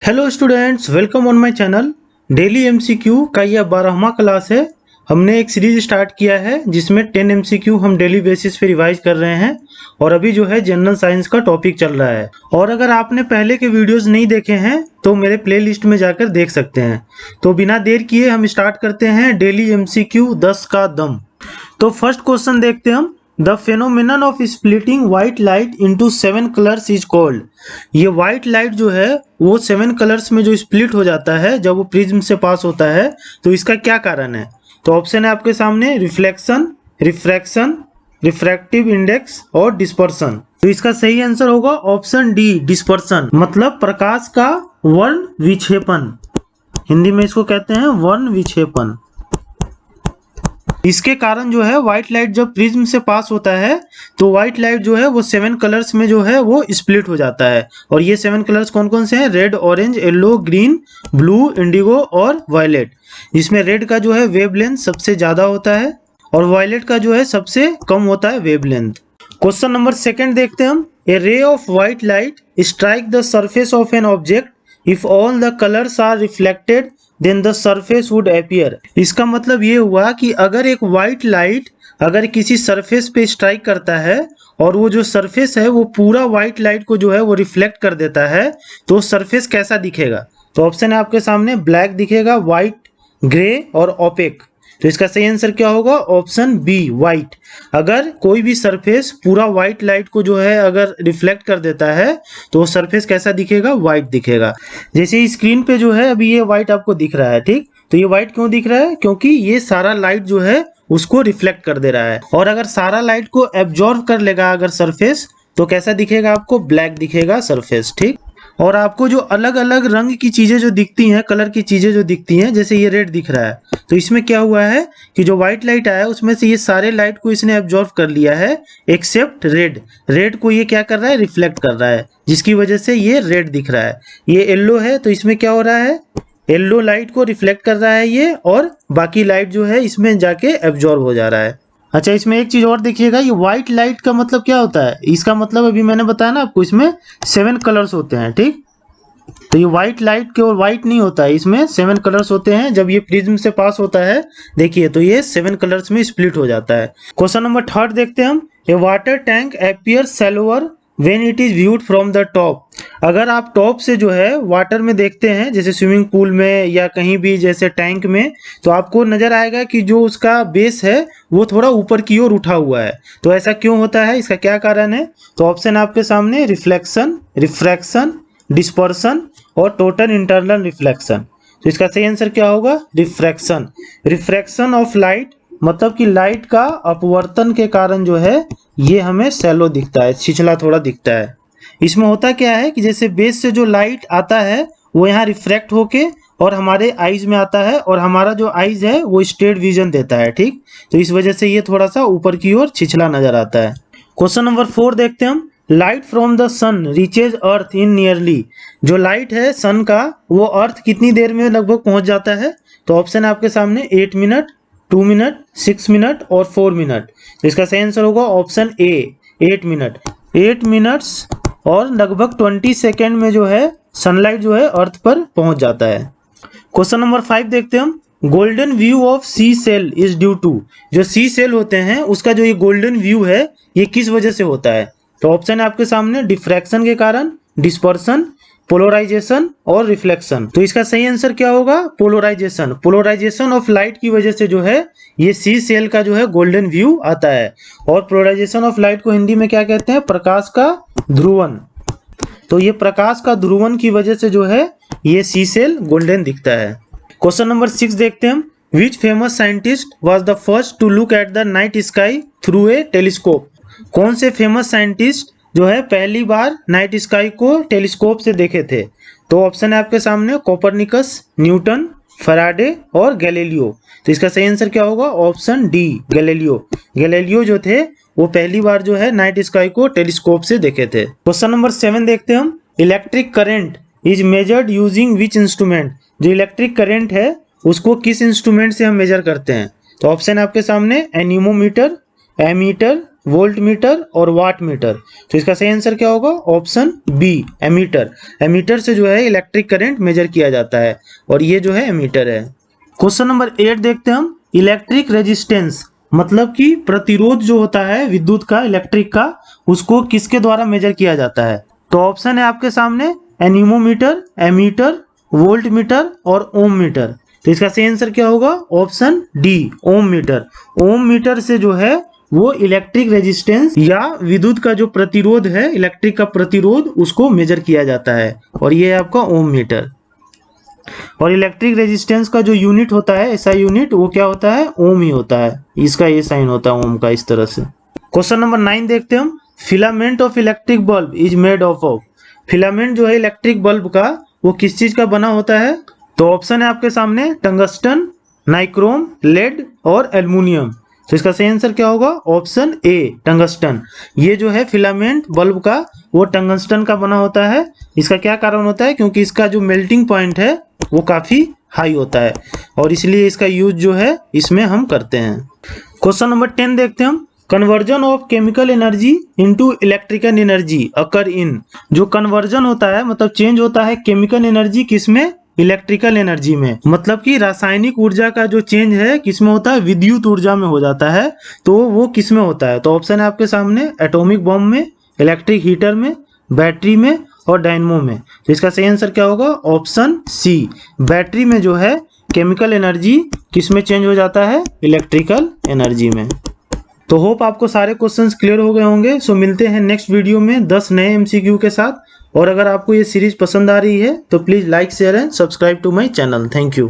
Hello students, welcome on my channel. Daily MCQ का यह 12वां class है। हमने एक सीरीज स्टार्ट किया है जिसमें 10 एमसीक्यू हम डेली बेसिस पे रिवाइज कर रहे हैं और अभी जो है जनरल साइंस का टॉपिक चल रहा है। और अगर आपने पहले के वीडियोस नहीं देखे हैं तो मेरे प्लेलिस्ट में जाकर देख सकते हैं। तो बिना देर किए हम स्टार्ट करते हैं डेली एमसीक्यू 10 का दम। तो फर्स्ट क्वेश्चन देखते हैं हम। The phenomenon of splitting white light into 7 colours is called. ये व्हाइट लाइट जो है वो 7 कलर्स में जो स्प्लिट हो जाता है जब वो प्रिज्म से पास होता है, तो इसका क्या कारण है? तो ऑप्शन है आपके सामने रिफ्लेक्शन, रिफ्रैक्शन, रिफ्रैक्टिव इंडेक्स और डिस्पर्सन। तो इसका सही आंसर होगा ऑप्शन डी, डिस्पर्सन। मतलब प्रकाश का वर्ण विक्षेपण, हिंदी में इसको कहते हैं वर्ण विक्षेपण। इसके कारण जो है व्हाइट लाइट जब प्रिज्म से पास होता है तो व्हाइट लाइट जो है वो 7 कलर्स में जो है वो स्प्लिट हो जाता है। और ये 7 कलर्स कौन कौन से हैं? Red, orange, yellow, green, blue, Indigo और वायलेट। जिसमें रेड का जो है वेवलेंथ सबसे ज्यादा होता है और वायलेट का जो है सबसे कम होता है वेवलेंथ। क्वेश्चन नंबर 2 देखते हैं हम। A ray of white light strike the surface of an object if all the colours are reflected then the surface would appear. इसका मतलब ये हुआ कि अगर एक व्हाइट लाइट अगर किसी सरफेस पे स्ट्राइक करता है और वो जो सरफेस है वो पूरा व्हाइट लाइट को जो है वो रिफ्लेक्ट कर देता है तो सरफेस कैसा दिखेगा? तो ऑप्शन है आपके सामने ब्लैक दिखेगा, व्हाइट, ग्रे और ओपेक। तो इसका सही आंसर क्या होगा? Option B, white. अगर कोई भी सरफेस पूरा व्हाइट लाइट को जो है अगर रिफ्लेक्ट कर देता है तो सरफेस कैसा दिखेगा? व्हाइट दिखेगा। जैसे स्क्रीन पे जो है अभी ये व्हाइट आपको दिख रहा है, ठीक? तो ये व्हाइट क्यों दिख रहा है? क्योंकि ये सारा लाइट जो है उसको रिफ्लेक्ट कर दे रहा है। और अगर सारा लाइट को एब्जॉर्ब कर लेगा अगर सरफेस, तो कैसा दिखेगा आपको? ब्लैक दिखेगा सरफेस, ठीक? और आपको जो अलग अलग रंग की चीजें जो दिखती हैं, कलर की चीजें जो दिखती हैं, जैसे ये रेड दिख रहा है, तो इसमें क्या हुआ है कि जो व्हाइट लाइट आया उसमें से ये सारे लाइट को इसने एब्जॉर्ब कर लिया है एक्सेप्ट रेड। रेड को ये क्या कर रहा है? रिफ्लेक्ट कर रहा है, जिसकी वजह से ये रेड दिख रहा है। ये येलो है तो इसमें क्या हो रहा है? येलो लाइट को रिफ्लेक्ट कर रहा है ये, और बाकी लाइट जो है इसमें जाके एब्जॉर्ब हो जा रहा है। अच्छा, इसमें एक चीज और देखिएगा, ये व्हाइट लाइट का मतलब क्या होता है? इसका मतलब अभी मैंने बताया ना आपको, इसमें 7 कलर्स होते हैं, ठीक? तो ये व्हाइट लाइट केवल व्हाइट नहीं होता है, इसमें 7 कलर्स होते हैं। जब ये प्रिज्म से पास होता है देखिए तो ये 7 कलर्स में स्प्लिट हो जाता है। क्वेश्चन नंबर 3 देखते हैं हम। A water tank appears shallower when it is viewed from the top. अगर आप टॉप से जो है वाटर में देखते हैं, जैसे स्विमिंग पूल में या कहीं भी जैसे टैंक में, तो आपको नजर आएगा कि जो उसका बेस है वो थोड़ा ऊपर की ओर उठा हुआ है। तो ऐसा क्यों होता है? इसका क्या कारण है? तो ऑप्शन आपके सामने रिफ्लेक्शन, रिफ्रैक्शन, डिस्पर्सन और टोटल इंटरनल रिफ्लेक्शन। तो इसका सही आंसर क्या होगा? रिफ्रैक्शन। रिफ्रैक्शन ऑफ लाइट मतलब कि लाइट का अपवर्तन के कारण जो है ये हमें शैलो दिखता है, छिछला थोड़ा दिखता है। इसमें होता क्या है कि जैसे बेस से जो लाइट आता है वो यहाँ रिफ्रैक्ट होके और हमारे आईज में आता है, और हमारा जो आईज है वो स्ट्रेट विजन देता है, ठीक? तो इस वजह से ये थोड़ा सा ऊपर की ओर छिछला नजर आता है। क्वेश्चन नंबर 4 देखते हैं हम। Light from the sun reaches earth in nearly. जो लाइट है सन का वो अर्थ कितनी देर में लगभग पहुंच जाता है? तो ऑप्शन है आपके सामने 8 मिनट, 2 मिनट, 6 मिनट और 4 मिनट। तो इसका सही आंसर होगा ऑप्शन ए, 8 मिनट। 8 मिनट्स और लगभग 20 सेकेंड में जो है सनलाइट जो है अर्थ पर पहुंच जाता है। क्वेश्चन नंबर 5 देखते हैं हम। Golden view of sea cell is due to. जो सी सेल होते हैं उसका जो ये गोल्डन व्यू है ये किस वजह से होता है? तो ऑप्शन है आपके सामने डिफ्रैक्शन के कारण, डिस्पर्सन, पोलराइजेशन और रिफ्लेक्शन। तो इसका सही आंसर क्या होगा? पोलराइजेशन। पोलराइजेशन ऑफ लाइट की वजह से जो है ये सी सेल का जो है गोल्डन व्यू आता है। और पोलराइजेशन ऑफ लाइट को हिंदी में क्या कहते हैं? प्रकाश का ध्रुवन। तो ये प्रकाश का ध्रुवन की वजह से जो है ये सी सेल गोल्डन दिखता है। क्वेश्चन नंबर 6 देखते हैं हम। Which famous scientist was the first to look at the night sky through a telescope. कौन से फेमस साइंटिस्ट जो है पहली बार नाइट स्काई को टेलीस्कोप से देखे थे? तो ऑप्शन है आपके सामने कोपरनिकस, न्यूटन, फैराडे और गैलीलियो। तो इसका सही आंसर क्या होगा? Option D, Galileo. गैलीलियो जो थे वो पहली बार जो है नाइट स्काई को टेलीस्कोप से देखे थे। क्वेश्चन नंबर 7 देखते हैं हम। Electric current is measured using which instrument. जो इलेक्ट्रिक करंट है उसको किस इंस्ट्रूमेंट से हम मेजर करते हैं? तो ऑप्शन है आपके सामने एनीमोमीटर, एमीटर, वोल्ट मीटर और वाट मीटर। तो इसका सही आंसर क्या होगा? Option B, ammeter. एमीटर से जो है इलेक्ट्रिक करंट मेजर किया जाता है और ये जो है एमीटर है। क्वेश्चन नंबर 8 देखते हैं हम। इलेक्ट्रिक रेजिस्टेंस मतलब कि प्रतिरोध जो होता है विद्युत का, इलेक्ट्रिक का, उसको किसके द्वारा मेजर किया जाता है? तो ऑप्शन है आपके सामने एनीमोमीटर, एमीटर, वोल्ट मीटर और ओम मीटर। तो इसका सही आंसर क्या होगा? ऑप्शन डी, ओम मीटर। ओम मीटर से जो है वो इलेक्ट्रिक रेजिस्टेंस या विद्युत का जो प्रतिरोध है, इलेक्ट्रिक का प्रतिरोध, उसको मेजर किया जाता है और ये है आपका ओम मीटर। और इलेक्ट्रिक रेजिस्टेंस का जो यूनिट होता है, ऐसा यूनिट, वो क्या होता है? ओम ही होता है। इसका ये साइन होता है ओम का, इस तरह से। क्वेश्चन नंबर 9 देखते हैं हम। Filament of electric bulb is made of. Filament जो है इलेक्ट्रिक बल्ब का, वो किस चीज का बना होता है? तो ऑप्शन है आपके सामने टंगस्टन, नाइक्रोम, लेड और एल्युमिनियम। तो इसका सही आंसर क्या होगा? Option A, tungsten. ये जो है फिलामेंट बल्ब का, वो टंगस्टन का बना होता है। इसका क्या कारण होता है? क्योंकि इसका जो मेल्टिंग पॉइंट है वो काफी हाई होता है और इसलिए इसका यूज जो है इसमें हम करते हैं। क्वेश्चन नंबर 10 देखते हैं हम। Conversion of chemical energy into electrical energy occur in. जो कन्वर्जन होता है, मतलब चेंज होता है केमिकल एनर्जी किसमें? इलेक्ट्रिकल एनर्जी में। मतलब कि रासायनिक ऊर्जा का जो चेंज है किसमें होता है? विद्युत ऊर्जा में हो जाता है। तो वो किसमें होता है? तो ऑप्शन है आपके सामने एटॉमिक बॉम्ब में, इलेक्ट्रिक हीटर में, बैटरी में और डायनमो में। तो इसका सही आंसर क्या होगा? ऑप्शन सी, बैटरी में जो है केमिकल एनर्जी किसमें चेंज हो जाता है? इलेक्ट्रिकल एनर्जी में। तो होप आपको सारे क्वेश्चंस क्लियर हो गए होंगे। सो मिलते हैं नेक्स्ट वीडियो में 10 नए एमसीक्यू के साथ। और अगर आपको ये सीरीज पसंद आ रही है तो please like, share and subscribe to my channel. Thank you.